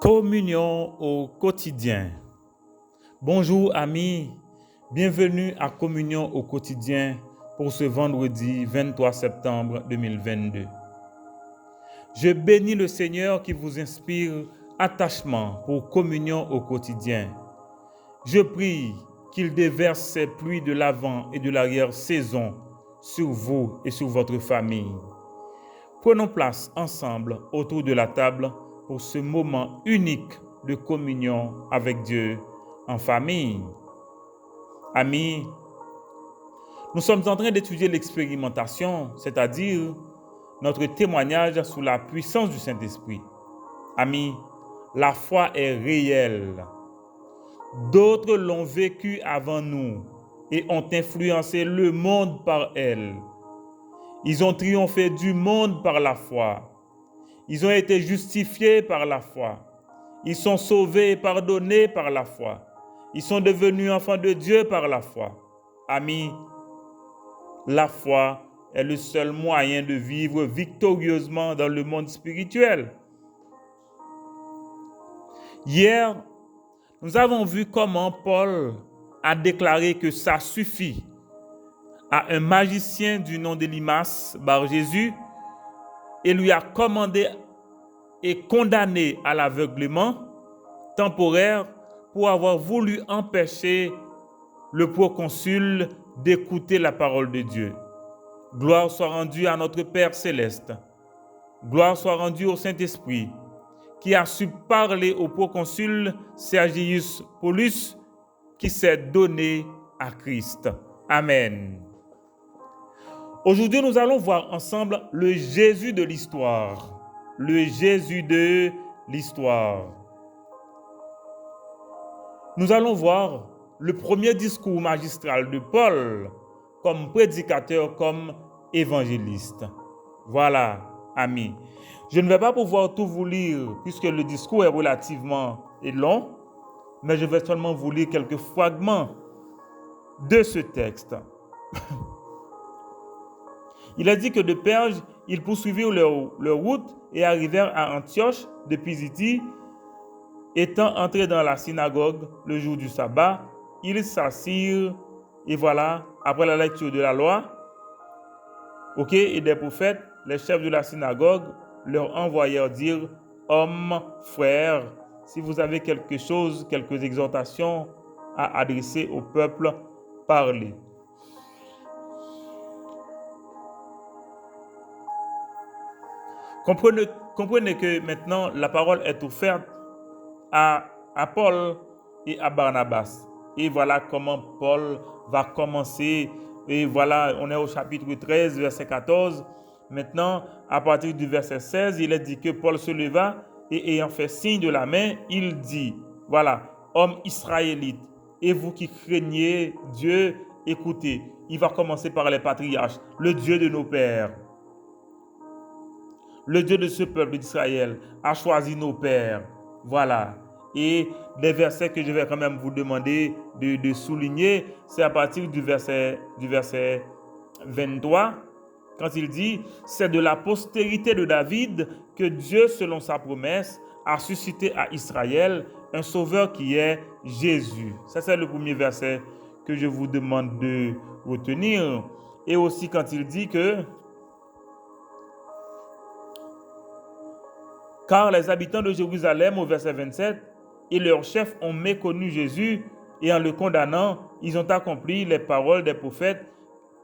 Communion au quotidien. Bonjour amis, bienvenue à Communion au quotidien pour ce vendredi 23 septembre 2022. Je bénis le Seigneur qui vous inspire attachement pour communion au quotidien. Je prie qu'il déverse ses pluies de l'avant et de l'arrière-saison sur vous et sur votre famille. Prenons place ensemble autour de la table pour ce moment unique de communion avec Dieu en famille. Amis, nous sommes en train d'étudier l'expérimentation, c'est-à-dire notre témoignage sous la puissance du Saint-Esprit. Amis, la foi est réelle. D'autres l'ont vécue avant nous et ont influencé le monde par elle. Ils ont triomphé du monde par la foi. Ils ont été justifiés par la foi. Ils sont sauvés et pardonnés par la foi. Ils sont devenus enfants de Dieu par la foi. Amis, la foi est le seul moyen de vivre victorieusement dans le monde spirituel. Hier, nous avons vu comment Paul a déclaré que ça suffit à un magicien du nom d'Elymas Bar Jésus et lui a commandé et condamné à l'aveuglement temporaire pour avoir voulu empêcher le proconsul d'écouter la parole de Dieu. Gloire soit rendue à notre Père céleste. Gloire soit rendue au Saint-Esprit qui a su parler au proconsul Sergius Paulus qui s'est donné à Christ. Amen. Aujourd'hui, nous allons voir ensemble le Jésus de l'histoire. Le Jésus de l'histoire. Nous allons voir le premier discours magistral de Paul comme prédicateur, comme évangéliste. Voilà, amis. Je ne vais pas pouvoir tout vous lire puisque le discours est relativement long, mais je vais seulement vous lire quelques fragments de ce texte. Il a dit que de Perge, ils poursuivirent leur route et arrivèrent à Antioche de Pisidie. Étant entrés dans la synagogue le jour du sabbat, ils s'assirent et voilà, après la lecture de la loi, et des prophètes, les chefs de la synagogue leur envoyèrent dire: hommes, frères, si vous avez quelques exhortations à adresser au peuple, parlez. Comprenez que maintenant la parole est offerte à Paul et à Barnabas. Et voilà comment Paul va commencer. Et voilà, on est au chapitre 13, verset 14. Maintenant, à partir du verset 16, il est dit que Paul se leva et ayant fait signe de la main, il dit: voilà, hommes israélites, et vous qui craignez Dieu, écoutez. Il va commencer par les patriarches, le Dieu de nos pères. Le Dieu de ce peuple d'Israël a choisi nos pères. Voilà. Et les versets que je vais quand même vous demander de souligner, c'est à partir du verset 23, quand il dit: c'est de la postérité de David que Dieu, selon sa promesse, a suscité à Israël un sauveur qui est Jésus. Ça, c'est le premier verset que je vous demande de retenir. Et aussi quand il dit que car les habitants de Jérusalem, au verset 27, et leurs chefs ont méconnu Jésus, et en le condamnant, ils ont accompli les paroles des prophètes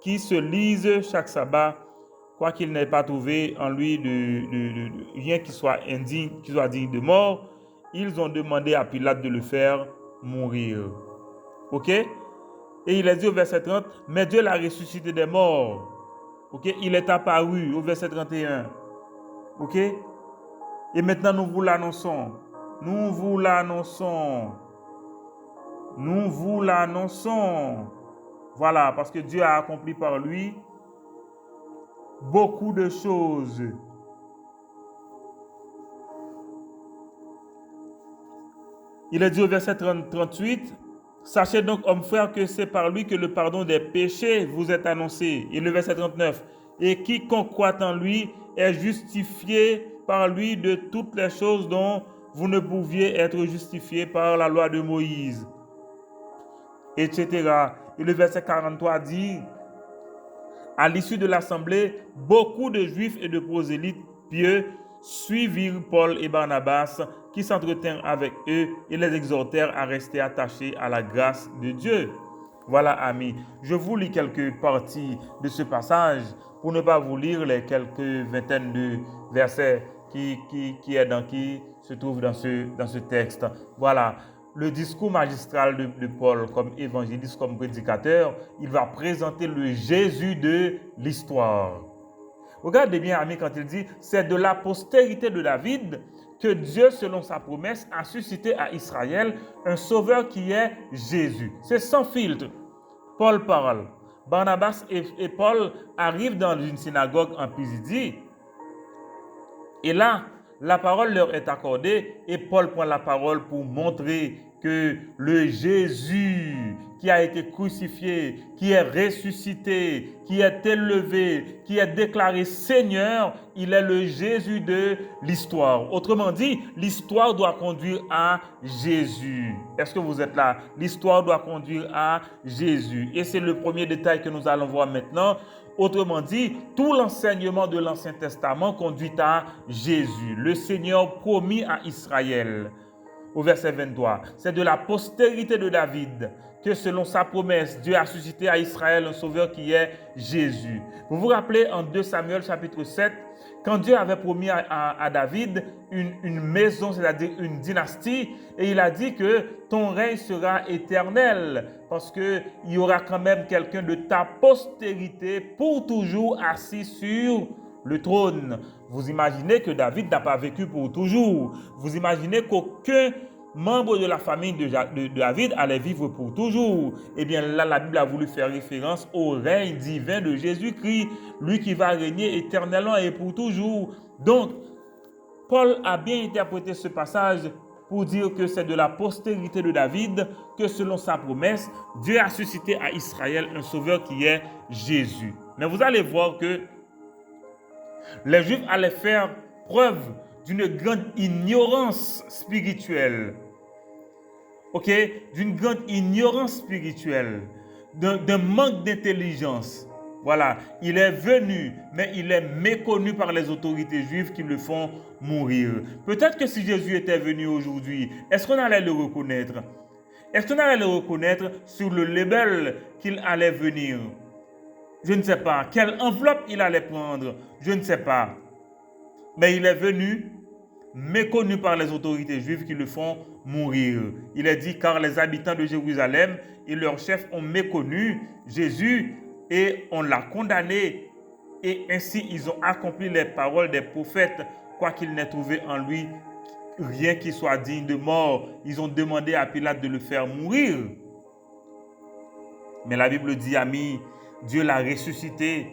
qui se lisent chaque sabbat, quoiqu'il n'ait pas trouvé en lui rien qui soit digne de mort. Ils ont demandé à Pilate de le faire mourir. Ok? Et il a dit au verset 30, mais Dieu l'a ressuscité des morts. Ok? Il est apparu au verset 31. Ok? Et maintenant, nous vous l'annonçons. Nous vous l'annonçons. Nous vous l'annonçons. Voilà, parce que Dieu a accompli par lui beaucoup de choses. Il est dit au verset 38, sachez donc, hommes frères, que c'est par lui que le pardon des péchés vous est annoncé. Et le verset 39, et quiconque croit en lui est justifié par lui de toutes les choses dont vous ne pouviez être justifiés par la loi de Moïse, etc. Et le verset 43 dit, à l'issue de l'assemblée, beaucoup de Juifs et de prosélytes pieux suivirent Paul et Barnabas, qui s'entretinrent avec eux et les exhortèrent à rester attachés à la grâce de Dieu. Voilà, amis, je vous lis quelques parties de ce passage pour ne pas vous lire les quelques vingtaines de versets qui se trouvent dans ce texte. Voilà. Le discours magistral de Paul comme évangéliste, comme prédicateur, il va présenter le Jésus de l'histoire. Regardez bien, amis, quand il dit « C'est de la postérité de David que Dieu, selon sa promesse, a suscité à Israël un sauveur qui est Jésus. » C'est sans filtre. Paul parle. Barnabas et Paul arrivent dans une synagogue en Pisidie. Et là, la parole leur est accordée et Paul prend la parole pour montrer que le Jésus qui a été crucifié, qui est ressuscité, qui est élevé, qui est déclaré Seigneur, il est le Jésus de l'histoire. Autrement dit, l'histoire doit conduire à Jésus. Est-ce que vous êtes là? L'histoire doit conduire à Jésus. Et c'est le premier détail que nous allons voir maintenant. Autrement dit, tout l'enseignement de l'Ancien Testament conduit à Jésus, le Seigneur promis à Israël. Au verset 23, c'est de la postérité de David que selon sa promesse, Dieu a suscité à Israël un sauveur qui est Jésus. Vous vous rappelez en 2 Samuel chapitre 7, quand Dieu avait promis à David une maison, c'est-à-dire une dynastie, et il a dit que ton règne sera éternel, parce qu'il y aura quand même quelqu'un de ta postérité pour toujours assis sur le trône. Vous imaginez que David n'a pas vécu pour toujours. Vous imaginez qu'aucun membre de la famille de David allait vivre pour toujours. Eh bien là, la Bible a voulu faire référence au règne divin de Jésus-Christ, lui qui va régner éternellement et pour toujours. Donc, Paul a bien interprété ce passage pour dire que c'est de la postérité de David que selon sa promesse, Dieu a suscité à Israël un sauveur qui est Jésus. Mais vous allez voir que les Juifs allaient faire preuve d'une grande ignorance spirituelle. Ok? D'une grande ignorance spirituelle, d'un manque d'intelligence. Voilà, il est venu, mais il est méconnu par les autorités juives qui le font mourir. Peut-être que si Jésus était venu aujourd'hui, est-ce qu'on allait le reconnaître? Est-ce qu'on allait le reconnaître sur le label qu'il allait venir? Je ne sais pas. Quelle enveloppe il allait prendre? Je ne sais pas. Mais il est venu, méconnu par les autorités juives qui le font mourir. Il est dit, car les habitants de Jérusalem et leurs chefs ont méconnu Jésus et on l'a condamné. Et ainsi, ils ont accompli les paroles des prophètes, quoiqu'ils n'aient trouvé en lui rien qui soit digne de mort. Ils ont demandé à Pilate de le faire mourir. Mais la Bible dit, amis, Dieu l'a ressuscité.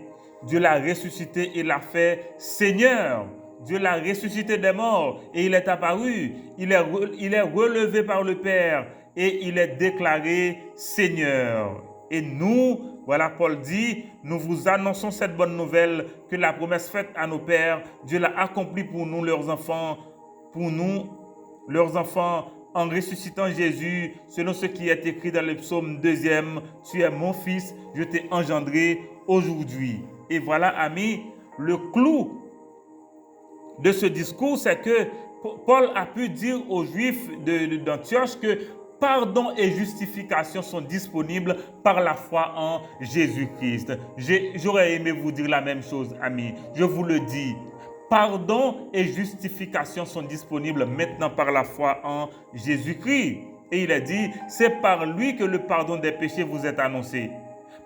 Dieu l'a ressuscité et l'a fait Seigneur. Dieu l'a ressuscité des morts et il est apparu. Il est relevé par le Père et il est déclaré Seigneur. Et nous, voilà, Paul dit, nous vous annonçons cette bonne nouvelle que la promesse faite à nos pères, Dieu l'a accomplie pour nous, leurs enfants, en ressuscitant Jésus, selon ce qui est écrit dans le psaume 2e, tu es mon fils, je t'ai engendré aujourd'hui. Et voilà, amis, le clou de ce discours, c'est que Paul a pu dire aux Juifs d'Antioche que pardon et justification sont disponibles par la foi en Jésus-Christ. J'aurais aimé vous dire la même chose, amis. Je vous le dis. Pardon et justification sont disponibles maintenant par la foi en Jésus-Christ. Et il a dit, c'est par lui que le pardon des péchés vous est annoncé.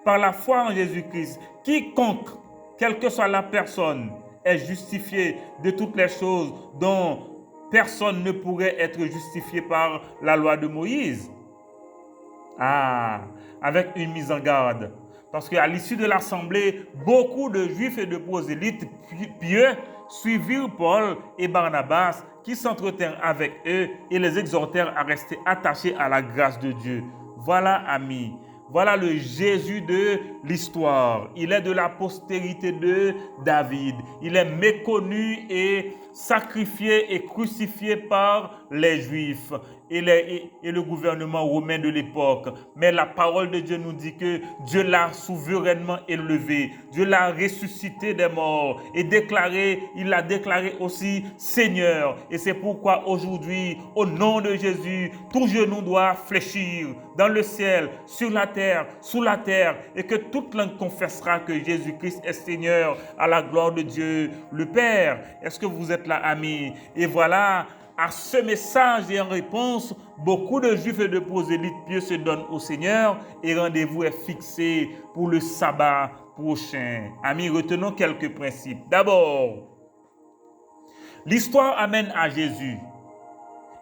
Par la foi en Jésus-Christ, quiconque, quelle que soit la personne, est justifié de toutes les choses dont personne ne pourrait être justifié par la loi de Moïse. Avec une mise en garde. Parce qu'à l'issue de l'assemblée, beaucoup de Juifs et de prosélytes pieux suivirent Paul et Barnabas qui s'entretinrent avec eux et les exhortèrent à rester attachés à la grâce de Dieu. Voilà, amis. Voilà le Jésus de l'histoire. Il est de la postérité de David. Il est méconnu et sacrifié et crucifié par les Juifs et le gouvernement romain de l'époque. Mais la parole de Dieu nous dit que Dieu l'a souverainement élevé. Dieu l'a ressuscité des morts et il l'a déclaré aussi Seigneur. Et c'est pourquoi aujourd'hui, au nom de Jésus, tout genou doit fléchir dans le ciel, sur la terre, sous la terre, et que toute langue confessera que Jésus-Christ est Seigneur à la gloire de Dieu le Père. Est-ce que vous êtes là, amis? Et voilà, à ce message et en réponse, beaucoup de Juifs et de prosélytes pieux se donnent au Seigneur et rendez-vous est fixé pour le sabbat prochain. Amis, retenons quelques principes. D'abord, l'histoire amène à Jésus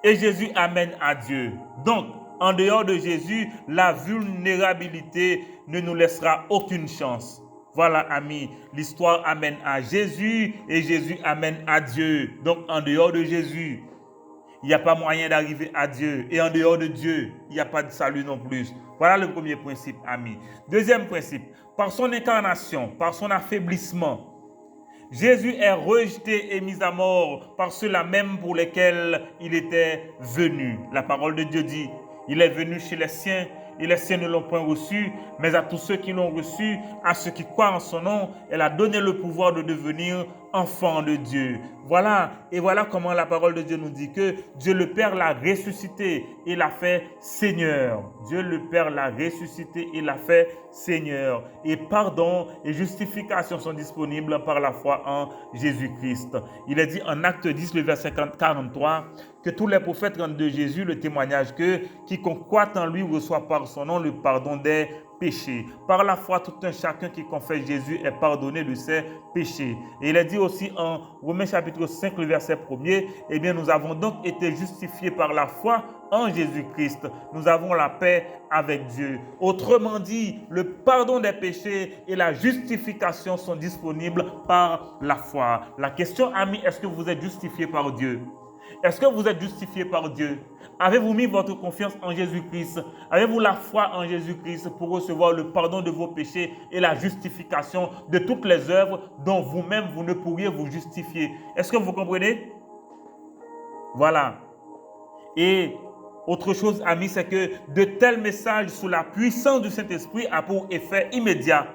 et Jésus amène à Dieu. Donc, en dehors de Jésus, la vulnérabilité ne nous laissera aucune chance. Voilà, amis, l'histoire amène à Jésus et Jésus amène à Dieu. Donc, en dehors de Jésus, il n'y a pas moyen d'arriver à Dieu. Et en dehors de Dieu, il n'y a pas de salut non plus. Voilà le premier principe, amis. Deuxième principe, par son incarnation, par son affaiblissement, Jésus est rejeté et mis à mort par ceux-là même pour lesquels il était venu. La parole de Dieu dit, il est venu chez les siens et les siens ne l'ont point reçu, mais à tous ceux qui l'ont reçu, à ceux qui croient en son nom, elle a donné le pouvoir de devenir enfants de Dieu. Voilà, et voilà comment la parole de Dieu nous dit que Dieu le Père l'a ressuscité et l'a fait Seigneur. Dieu le Père l'a ressuscité et l'a fait Seigneur. Et pardon et justification sont disponibles par la foi en Jésus-Christ. Il est dit en Acte 10, le verset 43, que tous les prophètes rendent de Jésus le témoignage que quiconque croit en lui reçoit par son nom le pardon des péchés. Par la foi, tout un chacun qui confesse Jésus est pardonné de ses péchés. Et il est dit aussi en Romains chapitre 5, le verset 1er, eh bien nous avons donc été justifiés par la foi en Jésus-Christ. Nous avons la paix avec Dieu. Autrement dit, le pardon des péchés et la justification sont disponibles par la foi. La question, amis, est-ce que vous êtes justifiés par Dieu? Est-ce que vous êtes justifiés par Dieu? Avez-vous mis votre confiance en Jésus-Christ? Avez-vous la foi en Jésus-Christ pour recevoir le pardon de vos péchés et la justification de toutes les œuvres dont vous-même vous ne pourriez vous justifier? Est-ce que vous comprenez? Voilà. Et autre chose, amis, c'est que de tels messages sous la puissance du Saint-Esprit a pour effet immédiat.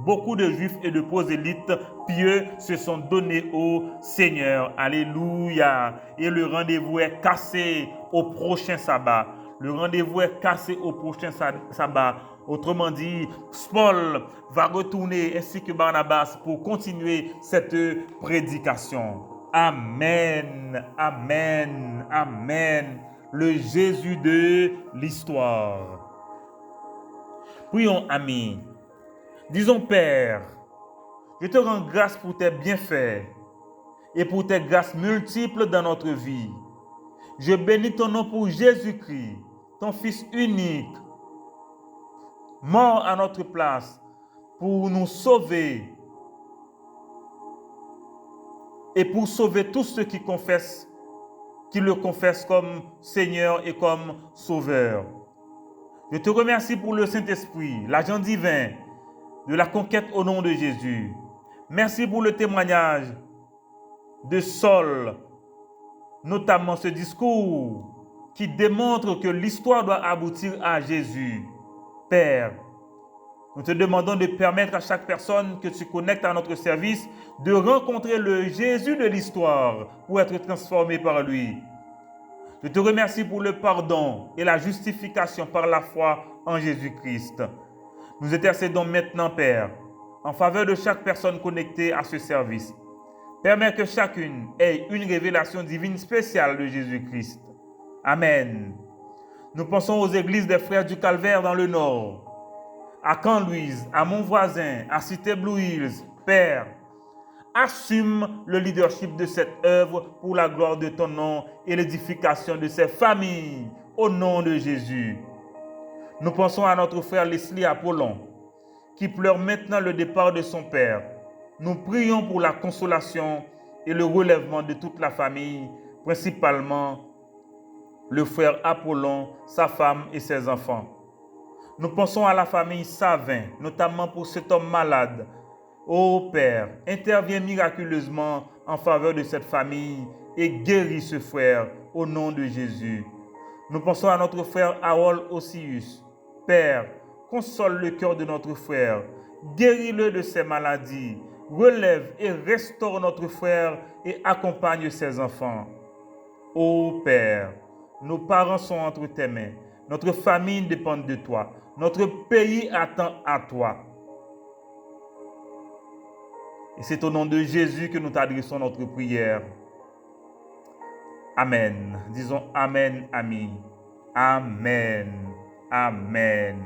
Beaucoup de Juifs et de prosélytes pieux se sont donnés au Seigneur. Alléluia. Et le rendez-vous est cassé au prochain sabbat. Le rendez-vous est cassé au prochain sabbat. Autrement dit, Paul va retourner ainsi que Barnabas pour continuer cette prédication. Amen, amen, amen. Le Jésus de l'histoire. Prions, amis. Disons, Père, je te rends grâce pour tes bienfaits et pour tes grâces multiples dans notre vie. Je bénis ton nom pour Jésus-Christ, ton Fils unique, mort à notre place pour nous sauver et pour sauver tous ceux qui le confessent comme Seigneur et comme Sauveur. Je te remercie pour le Saint-Esprit, l'agent divin de la conquête au nom de Jésus. Merci pour le témoignage de Saul, notamment ce discours qui démontre que l'histoire doit aboutir à Jésus. Père, nous te demandons de permettre à chaque personne que tu connectes à notre service de rencontrer le Jésus de l'histoire pour être transformé par lui. Je te remercie pour le pardon et la justification par la foi en Jésus-Christ. Nous intercédons maintenant, Père, en faveur de chaque personne connectée à ce service. Permets que chacune ait une révélation divine spéciale de Jésus-Christ. Amen. Nous pensons aux églises des Frères du Calvaire dans le Nord, à Camp-Louise, à Montvoisin, à Cité Blue Hills. Père, assume le leadership de cette œuvre pour la gloire de ton nom et l'édification de ces familles. Au nom de Jésus. Nous pensons à notre frère Leslie Apollon, qui pleure maintenant le départ de son père. Nous prions pour la consolation et le relèvement de toute la famille, principalement le frère Apollon, sa femme et ses enfants. Nous pensons à la famille Savin, notamment pour cet homme malade. Ô Père, interviens miraculeusement en faveur de cette famille et guéris ce frère au nom de Jésus. Nous pensons à notre frère Harold Osius. Père, console le cœur de notre frère, guéris-le de ses maladies, relève et restaure notre frère et accompagne ses enfants. Ô Père, nos parents sont entre tes mains, notre famille dépend de toi, notre pays attend à toi. Et c'est au nom de Jésus que nous t'adressons notre prière. Amen. Disons Amen, amis. Amen. Amen.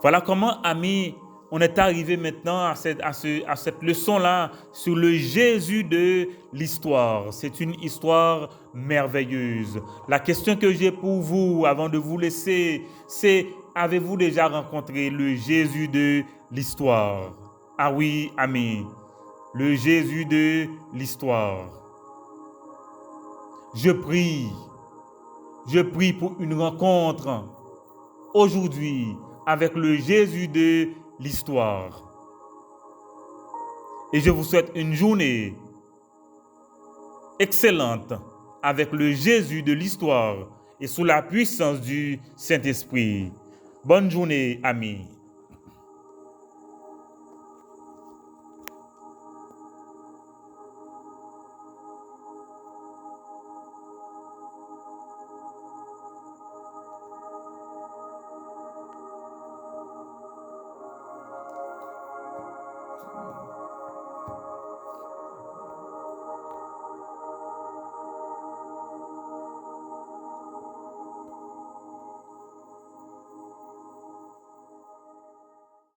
Voilà comment, amis, on est arrivé maintenant à cette leçon-là sur le Jésus de l'histoire. C'est une histoire merveilleuse. La question que j'ai pour vous, avant de vous laisser, c'est: avez-vous déjà rencontré le Jésus de l'histoire? Ah oui, amis, le Jésus de l'histoire. Je prie pour une rencontre aujourd'hui avec le Jésus de l'histoire. Et je vous souhaite une journée excellente avec le Jésus de l'histoire et sous la puissance du Saint-Esprit. Bonne journée, amis.